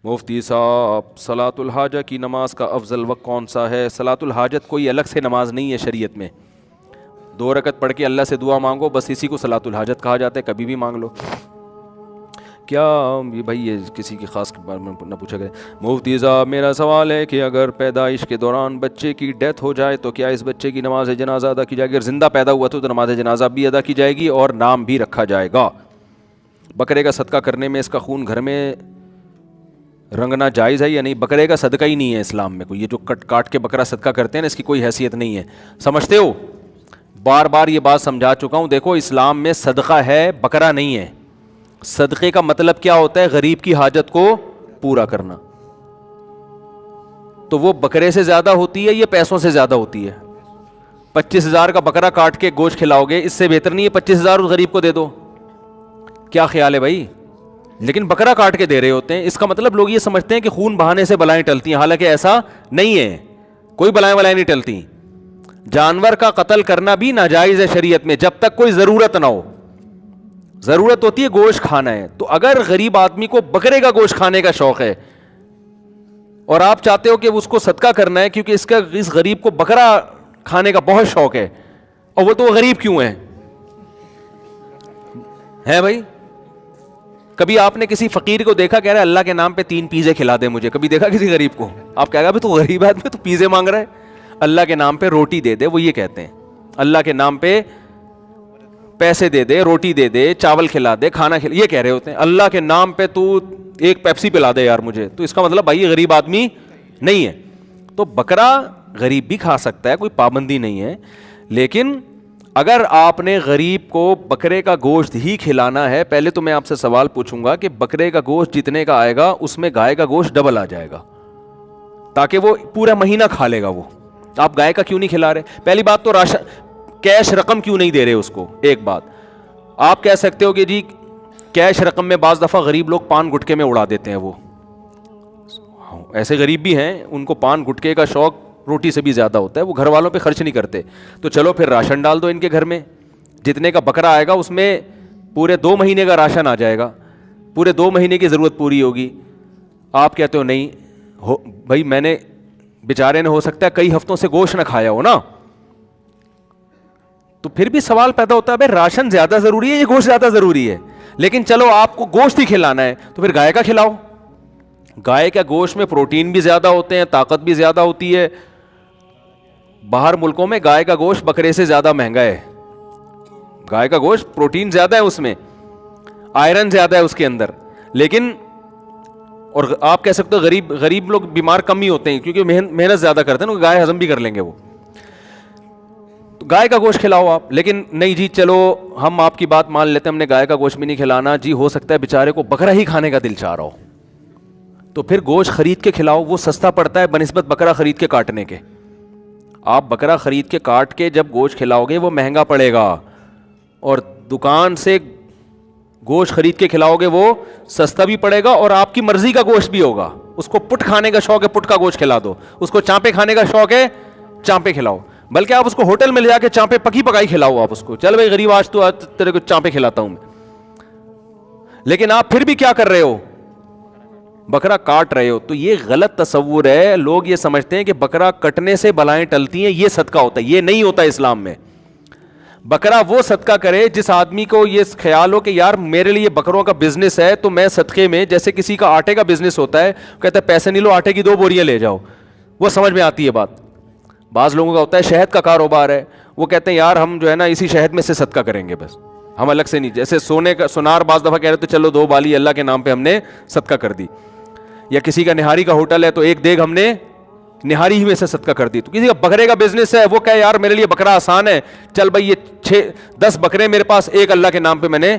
مفتی صاحب، صلاۃ الحاجہ کی نماز کا افضل وقت کون سا ہے؟ صلاۃ الحاجت کوئی الگ سے نماز نہیں ہے شریعت میں. 2 رکعت پڑھ کے اللہ سے دعا مانگو، بس اسی کو صلاۃ الحاجت کہا جاتا ہے، کبھی بھی مانگ لو. کیا یہ بھائی یہ کسی کی خاص کے بارے میں نہ پوچھا گیا. مفتی صاحب میرا سوال ہے کہ اگر پیدائش کے دوران بچے کی ڈیتھ ہو جائے تو کیا اس بچے کی نماز جنازہ ادا کی جائے گی؟ اگر زندہ پیدا ہوا تو نماز جنازہ بھی ادا کی جائے گی اور نام بھی رکھا جائے گا. بکرے کا صدقہ کرنے میں اس کا خون گھر میں رنگنا جائز ہے یا نہیں؟ بکرے کا صدقہ ہی نہیں ہے اسلام میں کوئی. یہ جو کاٹ کے بکرا صدقہ کرتے ہیں نا، اس کی کوئی حیثیت نہیں ہے. سمجھتے ہو؟ بار بار یہ بات سمجھا چکا ہوں. دیکھو اسلام میں صدقہ ہے، بکرا نہیں ہے. صدقے کا مطلب کیا ہوتا ہے؟ غریب کی حاجت کو پورا کرنا. تو وہ بکرے سے زیادہ ہوتی ہے یا پیسوں سے زیادہ ہوتی ہے؟ 25,000 کا بکرا کاٹ کے گوشت کھلاؤ گے، اس سے بہتر نہیں ہے 25,000 اس غریب کو دے دو؟ کیا خیال ہے بھائی؟ لیکن بکرا کاٹ کے دے رہے ہوتے ہیں. اس کا مطلب لوگ یہ سمجھتے ہیں کہ خون بہانے سے بلائیں ٹلتی ہیں، حالانکہ ایسا نہیں ہے. کوئی بلائیں نہیں ٹلتی. جانور کا قتل کرنا بھی ناجائز ہے شریعت میں جب تک کوئی ضرورت نہ ہو. ضرورت ہوتی ہے گوشت کھانا ہے. تو اگر غریب آدمی کو بکرے کا گوشت کھانے کا شوق ہے اور آپ چاہتے ہو کہ اس کو صدقہ کرنا ہے کیونکہ اس غریب کو بکرا کھانے کا بہت شوق ہے، اور وہ تو غریب کیوں ہے بھائی؟ کبھی آپ نے کسی فقیر کو دیکھا کہہ رہا ہے اللہ کے نام پہ 3 پیزے کھلا دے مجھے؟ کبھی دیکھا کسی غریب کو؟ آپ کہہ گا تو غریب آدمی تو پیزے مانگ رہا ہے. اللہ کے نام پہ روٹی دے دے، وہ یہ کہتے ہیں. اللہ کے نام پہ پیسے دے دے، روٹی دے دے، چاول کھلا دے، کھانا کھلا، یہ کہہ رہے ہوتے ہیں. اللہ کے نام پہ تو 1 پیپسی پلا دے یار مجھے، تو اس کا مطلب بھائی یہ غریب آدمی نہیں ہے. تو بکرا غریب بھی کھا سکتا ہے، کوئی پابندی نہیں ہے. لیکن اگر آپ نے غریب کو بکرے کا گوشت ہی کھلانا ہے، پہلے تو میں آپ سے سوال پوچھوں گا کہ بکرے کا گوشت جتنے کا آئے گا اس میں گائے کا گوشت ڈبل آ جائے گا، تاکہ وہ پورا مہینہ کھا لے گا. وہ آپ گائے کا کیوں نہیں کھلا رہے؟ پہلی بات تو کیش رقم کیوں نہیں دے رہے اس کو؟ ایک بات آپ کہہ سکتے ہو کہ جی کیش رقم میں بعض دفعہ غریب لوگ پان گٹکے میں اڑا دیتے ہیں. وہ ایسے غریب بھی ہیں ان کو پان گٹکے کا شوق روٹی سے بھی زیادہ ہوتا ہے، وہ گھر والوں پہ خرچ نہیں کرتے. تو چلو پھر راشن ڈال دو ان کے گھر میں، جتنے کا بکرا آئے گا اس میں پورے 2 مہینے کا راشن آ جائے گا، پورے 2 مہینے کی ضرورت پوری ہوگی. آپ کہتے ہو نہیں بھائی، میں نے بیچارے نے ہو سکتا ہے کئی ہفتوں سے گوشت نہ کھایا ہو نا. تو پھر بھی سوال پیدا ہوتا ہے بھائی راشن زیادہ ضروری ہے یا گوشت زیادہ ضروری ہے؟ لیکن چلو آپ کو گوشت ہی کھلانا ہے تو پھر گائے کا کھلاؤ. گائے کا گوشت میں پروٹین بھی زیادہ ہوتے ہیں، طاقت بھی زیادہ ہوتی ہے. باہر ملکوں میں گائے کا گوشت بکرے سے زیادہ مہنگا ہے. گائے کا گوشت پروٹین زیادہ ہے، اس میں آئرن زیادہ ہے اس کے اندر. لیکن اور آپ کہہ سکتے ہو غریب لوگ بیمار کم ہی ہوتے ہیں کیونکہ محنت زیادہ کرتے ہیں نا، گائے ہضم بھی کر لیں گے وہ. تو گائے کا گوشت کھلاؤ آپ. لیکن نہیں جی چلو ہم آپ کی بات مان لیتے ہیں، ہم نے گائے کا گوشت بھی نہیں کھلانا جی، ہو سکتا ہے بیچارے کو بکرا ہی کھانے کا دل چاہ رہا ہو، تو پھر گوشت خرید کے کھلاؤ. وہ سستا پڑتا ہے بنسبت بکرا خرید کے کاٹنے کے. آپ بکرا خرید کے کاٹ کے جب گوشت کھلاؤ گے وہ مہنگا پڑے گا، اور دکان سے گوشت خرید کے کھلاؤ گے وہ سستا بھی پڑے گا اور آپ کی مرضی کا گوشت بھی ہوگا. اس کو پٹ کھانے کا شوق ہے پٹ کا گوشت کھلا دو، اس کو چانپے کھانے کا شوق ہے چانپے کھلاؤ. بلکہ آپ اس کو ہوٹل میں لے جا کے چانپے پکی پکائی کھلاؤ. آپ اس کو چل بھائی غریب آج تیرے کو چانپے کھلاتا ہوں میں. لیکن آپ پھر بھی کیا کر رہے ہو؟ بکرا کاٹ رہے ہو. تو یہ غلط تصور ہے. لوگ یہ سمجھتے ہیں کہ بکرا کٹنے سے بلائیں ٹلتی ہیں، یہ صدقہ ہوتا ہے. یہ نہیں ہوتا اسلام میں. بکرا وہ صدقہ کرے جس آدمی کو یہ خیال ہو کہ یار میرے لیے بکروں کا بزنس ہے تو میں صدقے میں، جیسے کسی کا آٹے کا بزنس ہوتا ہے، کہتا ہے پیسے نہیں لو آٹے کی 2 بوریاں لے جاؤ. وہ سمجھ میں آتی ہے بات. بعض لوگوں کا ہوتا ہے شہد کا کاروبار ہے، وہ کہتے ہیں یار ہم جو ہے نا اسی شہد میں سے صدقہ کریں گے، بس ہم الگ سے نہیں. جیسے سونے کا سونار بعض دفعہ کہہ رہے تو چلو 2 بالی اللہ کے نام پہ ہم نے صدقہ کر دی. یا کسی کا نہاری کا ہوٹل ہے تو 1 دیگ ہم نے نہاری ہی میں سے صدقہ کر دی. تو کسی کا بکرے کا بزنس ہے، وہ کہے یار میرے لیے بکرا آسان ہے، چل بھائی یہ 10 بکرے میرے پاس، 1 اللہ کے نام پہ میں نے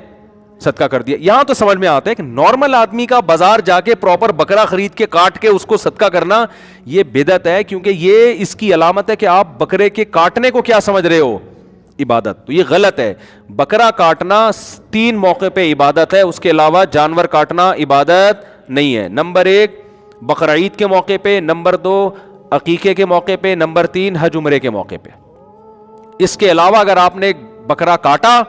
صدقہ کر دیا. یہاں تو سمجھ میں آتا ہے کہ نارمل آدمی کا بازار جا کے پراپر بکرا خرید کے کاٹ کے اس کو صدقہ کرنا یہ بدعت ہے، کیونکہ یہ اس کی علامت ہے کہ آپ بکرے کے کاٹنے کو کیا سمجھ رہے ہو؟ عبادت. تو یہ غلط ہے. بکرا کاٹنا 3 موقع پہ عبادت ہے، اس کے علاوہ جانور کاٹنا عبادت نہیں ہے. نمبر 1 بقرعید کے موقع پہ، نمبر 2 عقیقے کے موقع پہ، نمبر 3 حج عمرے کے موقع پہ. اس کے علاوہ اگر آپ نے بکرا کاٹا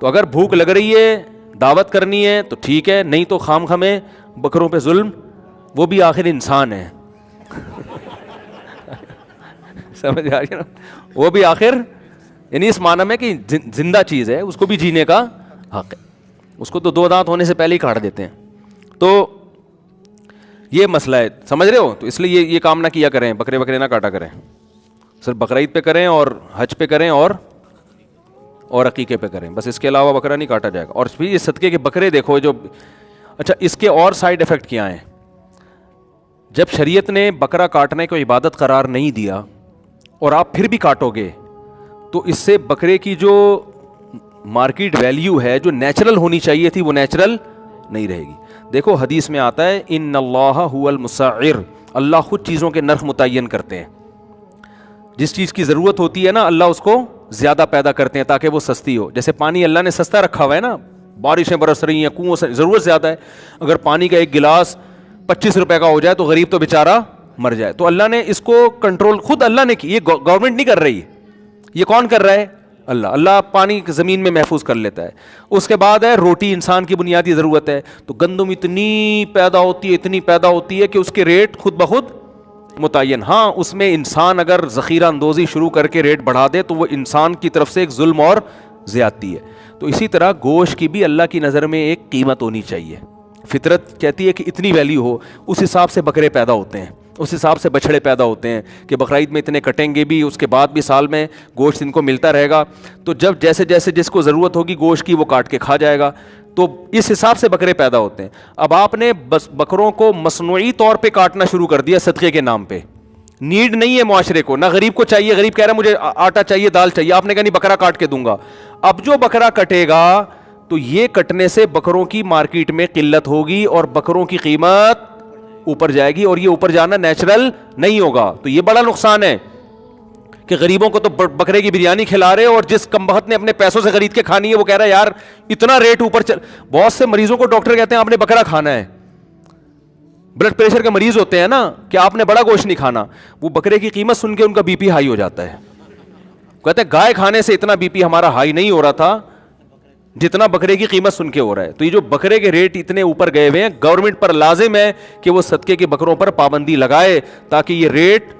تو اگر بھوک لگ رہی ہے دعوت کرنی ہے تو ٹھیک ہے، نہیں تو خام خمیں بکروں پہ ظلم وہ بھی آخر انسان ہے. سمجھ آ گیا نا, وہ بھی آخر یعنی اس معنی میں کہ زندہ چیز ہے, اس کو بھی جینے کا حق ہے. اس کو تو 2 دانت ہونے سے پہلے ہی کاٹ دیتے ہیں. تو یہ مسئلہ ہے, سمجھ رہے ہو. تو اس لیے یہ کام نہ کیا کریں, بکرے نہ کاٹا کریں, صرف بقرعید پہ کریں اور حج پہ کریں اور عقیقے پہ کریں, بس اس کے علاوہ بکرا نہیں کاٹا جائے گا. اور پھر یہ صدقے کے بکرے دیکھو جو, اچھا اس کے اور سائیڈ ایفیکٹ کیا ہیں. جب شریعت نے بکرا کاٹنے کو عبادت قرار نہیں دیا اور آپ پھر بھی کاٹو گے تو اس سے بکرے کی جو مارکیٹ ویلیو ہے, جو نیچرل ہونی چاہیے تھی, وہ نیچرل نہیں رہے گی. دیکھو حدیث میں آتا ہے ان اللہ هو المسعر, اللہ خود چیزوں کے نرخ متعین کرتے ہیں. جس چیز کی ضرورت ہوتی ہے نا, اللہ اس کو زیادہ پیدا کرتے ہیں تاکہ وہ سستی ہو. جیسے پانی اللہ نے سستا رکھا ہوا ہے نا, بارشیں برس رہی ہیں, کنویں سے ضرورت زیادہ ہے, اگر پانی کا ایک گلاس 25 روپے کا ہو جائے تو غریب تو بیچارہ مر جائے. تو اللہ نے اس کو کنٹرول خود اللہ نے کی, یہ گورنمنٹ نہیں کر رہی, یہ کون کر رہا ہے؟ اللہ پانی زمین میں محفوظ کر لیتا ہے. اس کے بعد ہے روٹی, انسان کی بنیادی ضرورت ہے. تو گندم اتنی پیدا ہوتی ہے کہ اس کے ریٹ خود بخود متعین. ہاں اس میں انسان اگر ذخیرہ اندوزی شروع کر کے ریٹ بڑھا دے تو وہ انسان کی طرف سے ایک ظلم اور زیادتی ہے. تو اسی طرح گوشت کی بھی اللہ کی نظر میں ایک قیمت ہونی چاہیے. فطرت کہتی ہے کہ اتنی ویلیو ہو, اس حساب سے بکرے پیدا ہوتے ہیں, اس حساب سے بچڑے پیدا ہوتے ہیں کہ بقرعید میں اتنے کٹیں گے بھی, اس کے بعد بھی سال میں گوشت ان کو ملتا رہے گا. تو جب جیسے جیسے جس کو ضرورت ہوگی گوشت کی وہ کاٹ کے کھا جائے گا. تو اس حساب سے بکرے پیدا ہوتے ہیں. اب آپ نے بس بکروں کو مصنوعی طور پہ کاٹنا شروع کر دیا صدقے کے نام پہ. نیڈ نہیں ہے معاشرے کو, نہ غریب کو چاہیے, غریب کہہ رہا ہے مجھے آٹا چاہیے, دال چاہیے, آپ نے کہا نہیں بکرا کاٹ کے دوں گا. اب جو بکرا کٹے گا تو یہ کٹنے سے بکروں کی مارکیٹ میں قلت ہوگی اور بکروں کی قیمت اوپر جائے گی, اور یہ اوپر جانا نیچرل نہیں ہوگا. تو یہ بڑا نقصان ہے کہ غریبوں کو تو بکرے کی بریانی کھلا رہے اور جس کمبخت نے اپنے پیسوں سے خرید کے کھانی ہے وہ کہہ رہا ہے یار اتنا ریٹ اوپر چل. بہت سے مریضوں کو ڈاکٹر کہتے ہیں آپ نے بکرا کھانا ہے, بلڈ پریشر کے مریض ہوتے ہیں نا, کہ آپ نے بڑا گوشت نہیں کھانا. وہ بکرے کی قیمت سن کے ان کا بی پی ہائی ہو جاتا ہے, کہتے ہیں گائے کھانے سے اتنا بی پی ہمارا ہائی نہیں ہو رہا تھا جتنا بکرے کی قیمت سن کے ہو رہا ہے. تو یہ جو بکرے کے ریٹ اتنے اوپر گئے ہوئے ہیں, گورنمنٹ پر لازم ہے کہ وہ صدقے کے بکروں پر پابندی لگائے تاکہ یہ ریٹ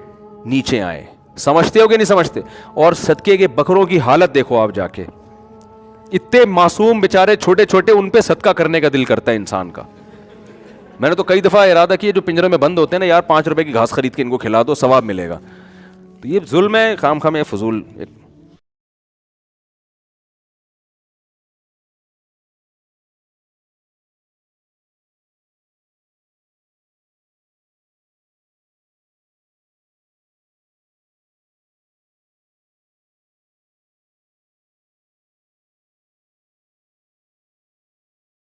نیچے آئے. سمجھتے ہو کہ نہیں سمجھتے؟ اور صدقے کے بکروں کی حالت دیکھو آپ جا کے, اتنے معصوم بیچارے چھوٹے چھوٹے, ان پہ صدقہ کرنے کا دل کرتا ہے انسان کا. میں نے تو کئی دفعہ ارادہ کیا جو پنجرے میں بند ہوتے ہیں نا, یار 5 روپے کی گھاس خرید کے ان کو کھلا دو, ثواب ملے گا. تو یہ ظلم ہے, خام خام فضول.